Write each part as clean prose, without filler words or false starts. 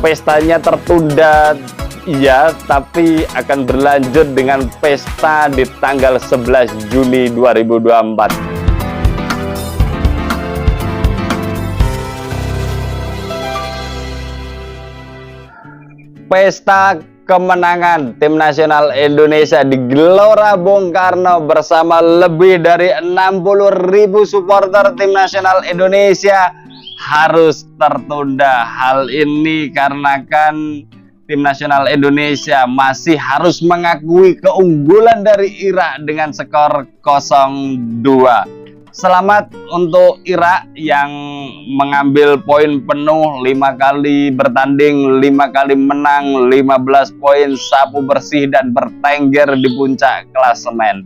pestanya tertunda, iya, tapi akan berlanjut dengan pesta di tanggal 11 Juli 2024. Pesta kemenangan tim nasional Indonesia di Gelora Bung Karno bersama lebih dari 60.000 supporter tim nasional Indonesia harus tertunda. Hal ini karena kan tim nasional Indonesia masih harus mengakui keunggulan dari Irak dengan skor 0-2. Selamat untuk Irak yang mengambil poin penuh, 5 kali bertanding, 5 kali menang, 15 poin, sapu bersih dan bertengger di puncak klasemen.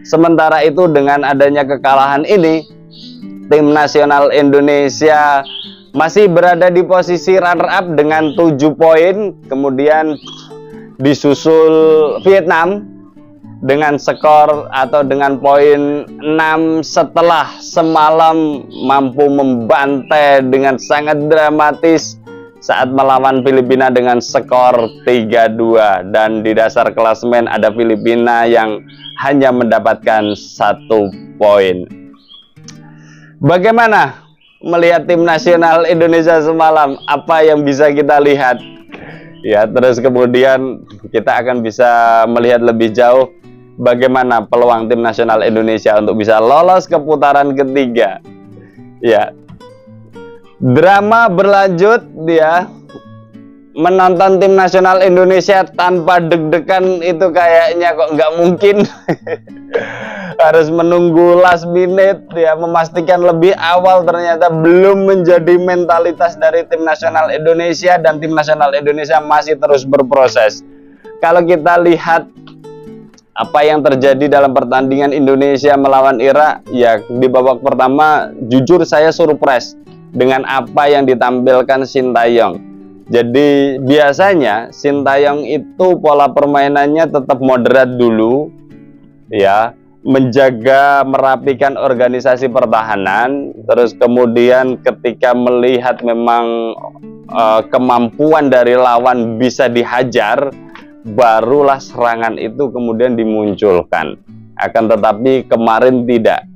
Sementara itu dengan adanya kekalahan ini, tim nasional Indonesia masih berada di posisi runner up dengan 7 poin, kemudian disusul Vietnam dengan skor atau dengan poin 6 setelah semalam mampu membantai dengan sangat dramatis saat melawan Filipina dengan skor 3-2, dan di dasar klasemen ada Filipina yang hanya mendapatkan 1 poin. Bagaimana melihat tim nasional Indonesia semalam? Apa yang bisa kita lihat? Ya, terus kemudian kita akan bisa melihat lebih jauh bagaimana peluang tim nasional Indonesia untuk bisa lolos ke putaran ketiga. Ya, drama berlanjut, ya. Menonton tim nasional Indonesia tanpa deg-degan itu kayaknya kok nggak mungkin. Harus menunggu last minute, ya, memastikan lebih awal ternyata belum menjadi mentalitas dari tim nasional Indonesia, dan tim nasional Indonesia masih terus berproses. Kalau kita lihat apa yang terjadi dalam pertandingan Indonesia melawan Irak, ya, di babak pertama jujur saya surprise dengan apa yang ditampilkan Sintayong. Jadi biasanya Sintayong itu pola permainannya tetap moderat dulu, ya, menjaga merapikan organisasi pertahanan, terus kemudian ketika melihat memang kemampuan dari lawan bisa dihajar, barulah serangan itu kemudian dimunculkan. Akan tetapi kemarin tidak.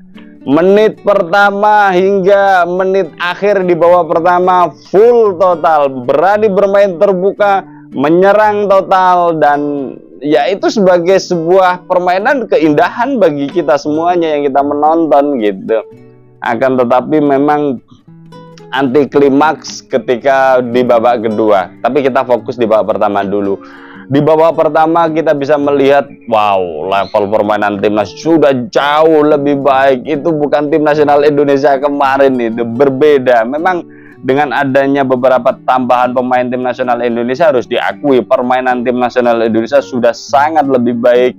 Menit pertama hingga menit akhir di babak pertama full total, berani bermain terbuka, menyerang total, dan ya itu sebagai sebuah permainan keindahan bagi kita semuanya yang kita menonton gitu. Akan tetapi memang anti klimaks ketika di babak kedua. Tapi kita fokus di babak pertama dulu. Di babak pertama kita bisa melihat, wow, level permainan timnas sudah jauh lebih baik. Itu bukan tim nasional Indonesia kemarin, itu berbeda. Memang dengan adanya beberapa tambahan pemain tim nasional Indonesia harus diakui permainan tim nasional Indonesia sudah sangat lebih baik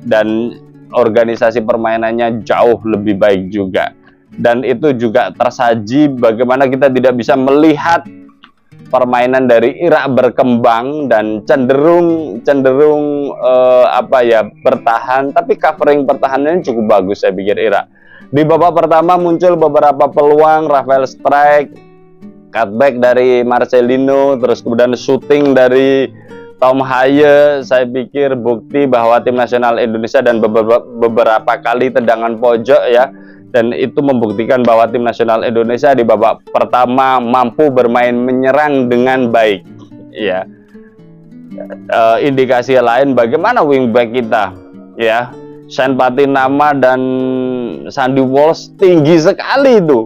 dan organisasi permainannya jauh lebih baik juga. Dan itu juga tersaji bagaimana kita tidak bisa melihat permainan dari Irak berkembang dan cenderung bertahan, tapi covering pertahanannya cukup bagus saya pikir Irak. Di babak pertama muncul beberapa peluang, Rafael strike, cutback dari Marcelino, terus kemudian shooting dari Tom Haye. Saya pikir bukti bahwa tim nasional Indonesia dan beberapa kali tendangan pojok, ya, dan itu membuktikan bahwa tim nasional Indonesia di babak pertama mampu bermain menyerang dengan baik, ya. Indikasi lain bagaimana wingback kita, ya, Sean Patinama dan Sandy Walsh tinggi sekali itu,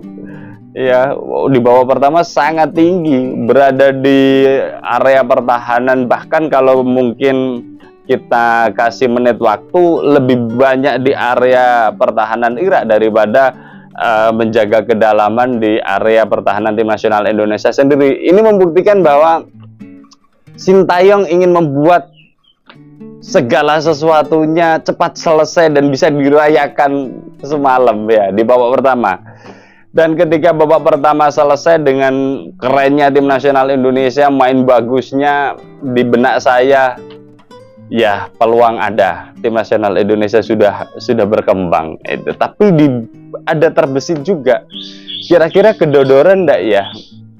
ya, di babak pertama sangat tinggi, berada di area pertahanan, bahkan kalau mungkin kita kasih menit waktu lebih banyak di area pertahanan Irak daripada menjaga kedalaman di area pertahanan tim nasional Indonesia sendiri. Ini membuktikan bahwa Sintayong ingin membuat segala sesuatunya cepat selesai dan bisa dirayakan semalam, ya, di babak pertama. Dan ketika babak pertama selesai dengan kerennya tim nasional Indonesia, main bagusnya, di benak saya, ya, peluang ada, tim nasional Indonesia sudah berkembang itu. Tapi ada terbesit juga, kira-kira kedodoran enggak, ya,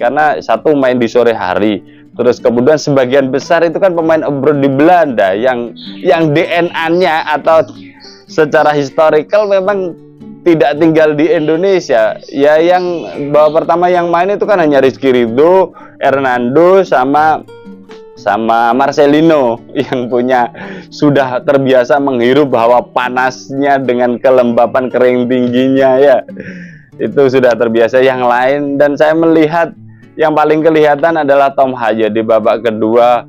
karena satu main di sore hari, Terus kemudian sebagian besar itu kan pemain abroad di Belanda yang DNA-nya atau secara historical memang tidak tinggal di Indonesia. Ya, yang babak pertama yang main itu kan hanya Rizky Ridho, Hernando sama Marcelino yang sudah terbiasa menghirup hawa panasnya dengan kelembapan kering tingginya ya. Itu sudah terbiasa. Yang lain, dan saya melihat yang paling kelihatan adalah Tom Haje di babak kedua.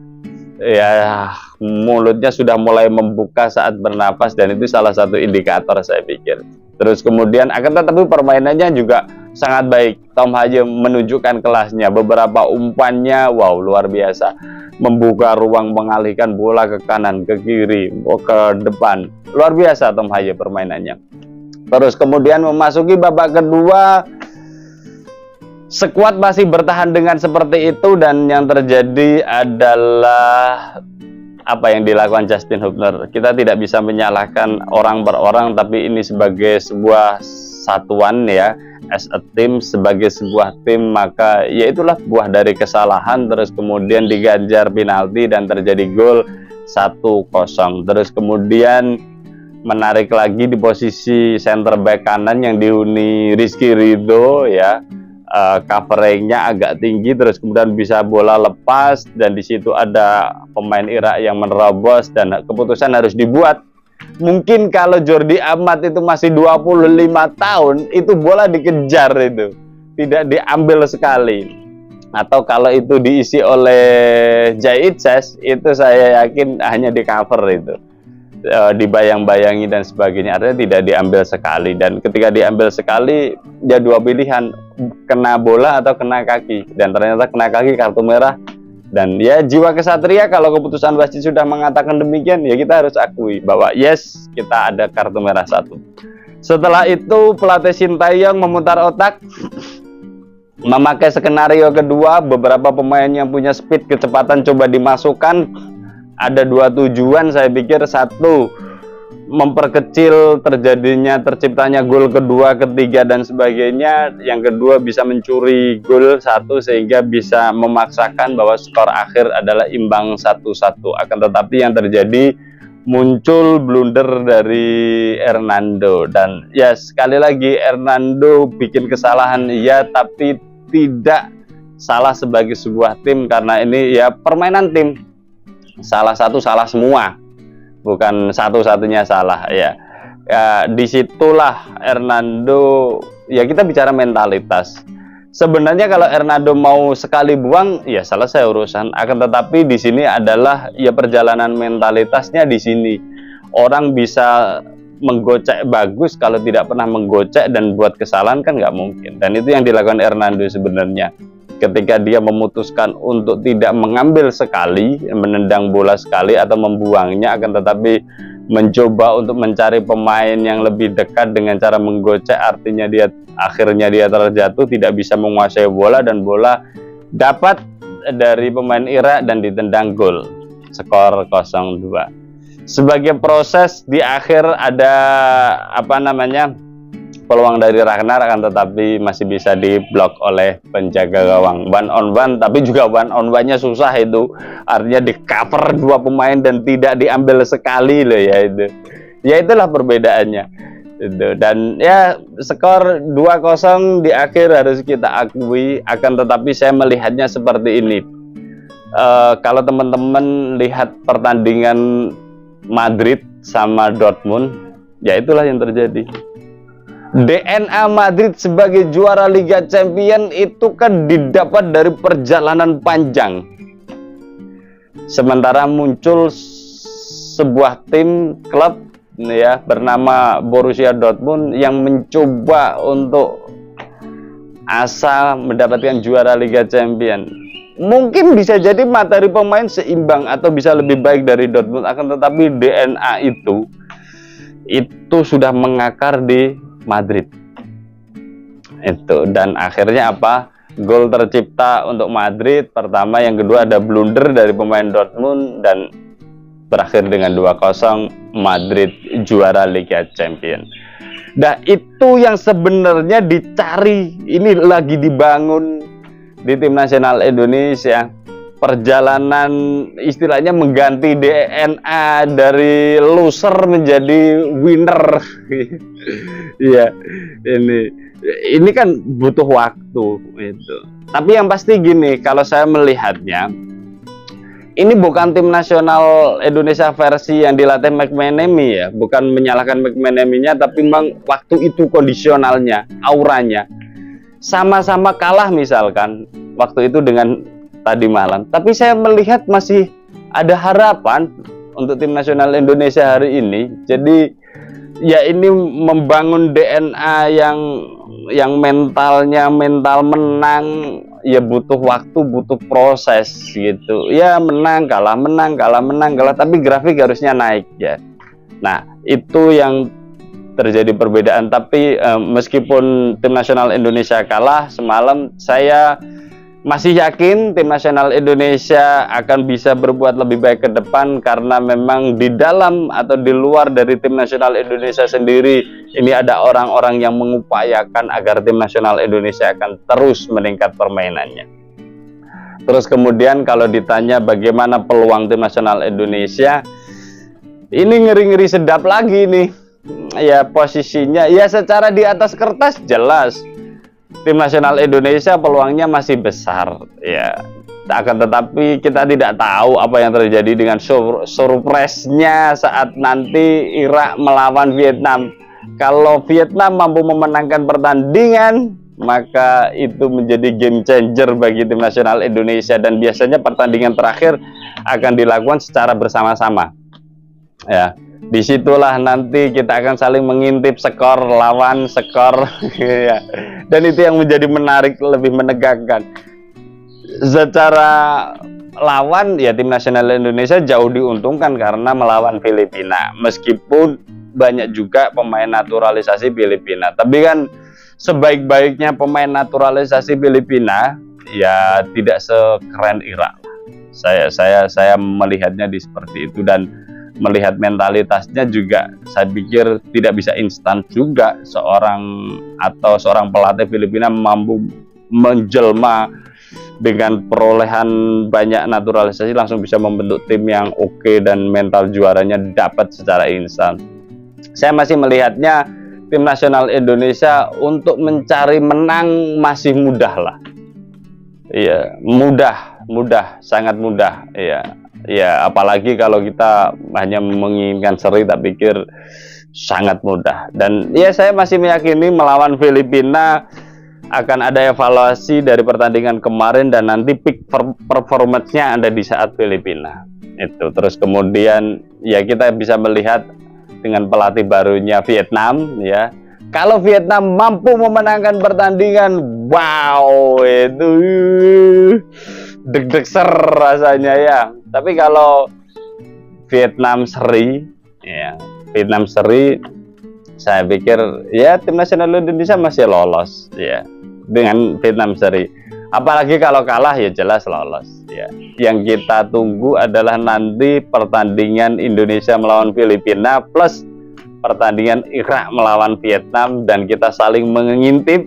Ya, mulutnya sudah mulai membuka saat bernapas, dan itu salah satu indikator saya pikir. Terus kemudian akan tetapi permainannya juga sangat baik. Tom Haje menunjukkan kelasnya. Beberapa umpannya wow, luar biasa. Membuka ruang, mengalihkan bola ke kanan, ke kiri, ke depan. Luar biasa Tom Haje permainannya. Terus kemudian memasuki babak kedua, skuad masih bertahan dengan seperti itu, dan yang terjadi adalah apa yang dilakukan Justin Hubner. Kita tidak bisa menyalahkan orang per orang, tapi ini sebagai sebuah satuan ya, as a team, sebagai sebuah tim, maka ya itulah buah dari kesalahan. Terus kemudian diganjar penalti dan terjadi gol 1-0. Terus kemudian menarik lagi di posisi center back kanan yang dihuni Rizky Ridho ya. Coveringnya agak tinggi, terus kemudian bisa bola lepas, dan di situ ada pemain Irak yang menerobos, dan keputusan harus dibuat. Mungkin kalau Jordi Amat itu masih 25 tahun, itu bola dikejar, itu tidak diambil sekali. Atau kalau itu diisi oleh Zahid Zes, itu saya yakin hanya di cover itu, dibayang-bayangi dan sebagainya. Artinya tidak diambil sekali, dan ketika diambil sekali ya dua pilihan, kena bola atau kena kaki, dan ternyata kena kaki, kartu merah. Dan ya jiwa kesatria, kalau keputusan wasit sudah mengatakan demikian, ya kita harus akui bahwa yes, kita ada kartu merah 1. Setelah itu pelatih Sintayong memutar otak, memakai skenario kedua. Beberapa pemain yang punya speed, kecepatan coba dimasukkan. Ada 2 tujuan saya pikir. 1, memperkecil terciptanya gol kedua, ketiga dan sebagainya. Yang kedua, bisa mencuri gol 1 sehingga bisa memaksakan bahwa skor akhir adalah imbang 1-1. Akan tetapi yang terjadi, muncul blunder dari Hernando, dan ya sekali lagi Hernando bikin kesalahan ya, tapi tidak salah sebagai sebuah tim, karena ini ya permainan tim. Salah satu salah semua, bukan satu-satunya salah ya. Disitulah Hernando, ya kita bicara mentalitas. Sebenarnya kalau Hernando mau sekali buang ya selesai urusan. Akan tetapi di sini adalah ya perjalanan mentalitasnya di sini. Orang bisa menggocek bagus, kalau tidak pernah menggocek dan buat kesalahan kan nggak mungkin. Dan itu yang dilakukan Hernando sebenarnya. Ketika dia memutuskan untuk tidak mengambil sekali, menendang bola sekali atau membuangnya, akan tetapi mencoba untuk mencari pemain yang lebih dekat dengan cara menggocek, artinya akhirnya dia terjatuh, tidak bisa menguasai bola, dan bola dapat dari pemain Irak dan ditendang gol. Skor 0-2. Sebagai proses di akhir ada peluang dari Ragnar, akan tetapi masih bisa diblok oleh penjaga gawang. 1-on-1, tapi juga 1-on-1-nya susah itu. Artinya di cover 2 pemain dan tidak diambil sekali loh ya itu. Ya itulah perbedaannya. Itu. Dan ya skor 2-0 di akhir harus kita akui, akan tetapi saya melihatnya seperti ini. Kalau teman-teman lihat pertandingan Madrid sama Dortmund, ya itulah yang terjadi. DNA Madrid sebagai juara Liga Champions itu kan didapat dari perjalanan panjang. Sementara muncul sebuah tim klub ya bernama Borussia Dortmund yang mencoba untuk asa mendapatkan juara Liga Champions. Mungkin bisa jadi materi pemain seimbang atau bisa lebih baik dari Dortmund, akan tetapi DNA itu sudah mengakar di Madrid itu, dan akhirnya apa, gol tercipta untuk Madrid pertama, yang kedua ada blunder dari pemain Dortmund, dan berakhir dengan 2-0 Madrid juara Liga Champions. Nah itu yang sebenarnya dicari, ini lagi dibangun di tim nasional Indonesia. perjalanan istilahnya mengganti DNA dari loser menjadi winner. Iya, ini kan butuh waktu itu. Tapi yang pasti gini, kalau saya melihatnya, ini bukan tim nasional Indonesia versi yang dilatih McManamy ya, bukan menyalahkan McManamy-nya, tapi memang waktu itu kondisionalnya, auranya. Sama-sama kalah misalkan waktu itu dengan tadi malam. Tapi saya melihat masih ada harapan untuk tim nasional Indonesia hari ini. Jadi ya ini membangun DNA yang mentalnya mental menang, ya butuh waktu, butuh proses gitu. Ya menang kalah, menang kalah, menang kalah, tapi grafik harusnya naik ya. Nah, itu yang terjadi perbedaan. Tapi meskipun tim nasional Indonesia kalah semalam, saya masih yakin tim nasional Indonesia akan bisa berbuat lebih baik ke depan, karena memang di dalam atau di luar dari tim nasional Indonesia sendiri ini ada orang-orang yang mengupayakan agar tim nasional Indonesia akan terus meningkat permainannya. Terus kemudian kalau ditanya bagaimana peluang tim nasional Indonesia, ini ngeri-ngeri sedap lagi nih. Ya posisinya ya secara di atas kertas jelas tim nasional Indonesia peluangnya masih besar ya. Akan tetapi kita tidak tahu apa yang terjadi dengan surprise-nya saat nanti Irak melawan Vietnam. Kalau Vietnam mampu memenangkan pertandingan, maka itu menjadi game changer bagi tim nasional Indonesia, dan biasanya pertandingan terakhir akan dilakukan secara bersama-sama. Ya, disitulah nanti kita akan saling mengintip skor lawan skor ya. Dan itu yang menjadi menarik, lebih menegangkan. Secara lawan ya tim nasional Indonesia jauh diuntungkan karena melawan Filipina, meskipun banyak juga pemain naturalisasi Filipina. Tapi kan sebaik-baiknya pemain naturalisasi Filipina ya tidak sekeren Irak. Saya melihatnya di seperti itu, dan melihat mentalitasnya juga saya pikir tidak bisa instan juga seorang pelatih Filipina mampu menjelma dengan perolehan banyak naturalisasi langsung bisa membentuk tim yang oke dan mental juaranya dapat secara instan. Saya masih melihatnya tim nasional Indonesia untuk mencari menang masih mudah lah. Iya, mudah, sangat mudah. Iya. Ya, apalagi kalau kita hanya menginginkan seri, tak pikir sangat mudah. Dan ya saya masih meyakini melawan Filipina akan ada evaluasi dari pertandingan kemarin, dan nanti peak performance-nya ada di saat Filipina. Itu. Terus kemudian ya kita bisa melihat dengan pelatih barunya Vietnam ya. Kalau Vietnam mampu memenangkan pertandingan, wow, itu deg-deg ser rasanya ya. Tapi kalau Vietnam seri ya, saya pikir ya tim nasional Indonesia masih lolos ya dengan Vietnam seri. Apalagi kalau kalah ya jelas lolos ya. Yang kita tunggu adalah nanti pertandingan Indonesia melawan Filipina plus pertandingan Irak melawan Vietnam, dan kita saling mengintip.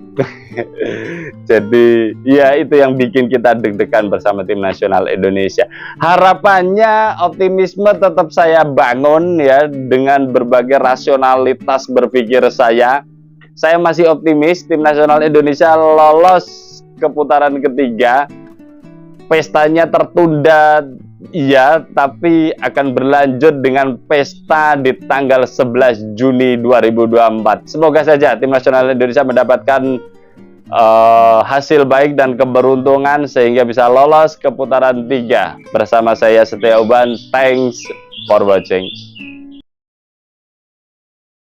Jadi ya itu yang bikin kita deg-degan bersama tim nasional Indonesia. Harapannya, optimisme tetap saya bangun ya dengan berbagai rasionalitas berpikir saya. Saya masih optimis tim nasional Indonesia lolos ke putaran ketiga. Pestanya tertunda iya, tapi akan berlanjut dengan pesta di tanggal 11 Juni 2024. Semoga saja tim nasional Indonesia mendapatkan hasil baik dan keberuntungan sehingga bisa lolos ke putaran 3. Bersama saya Setia Uban. Thanks for watching.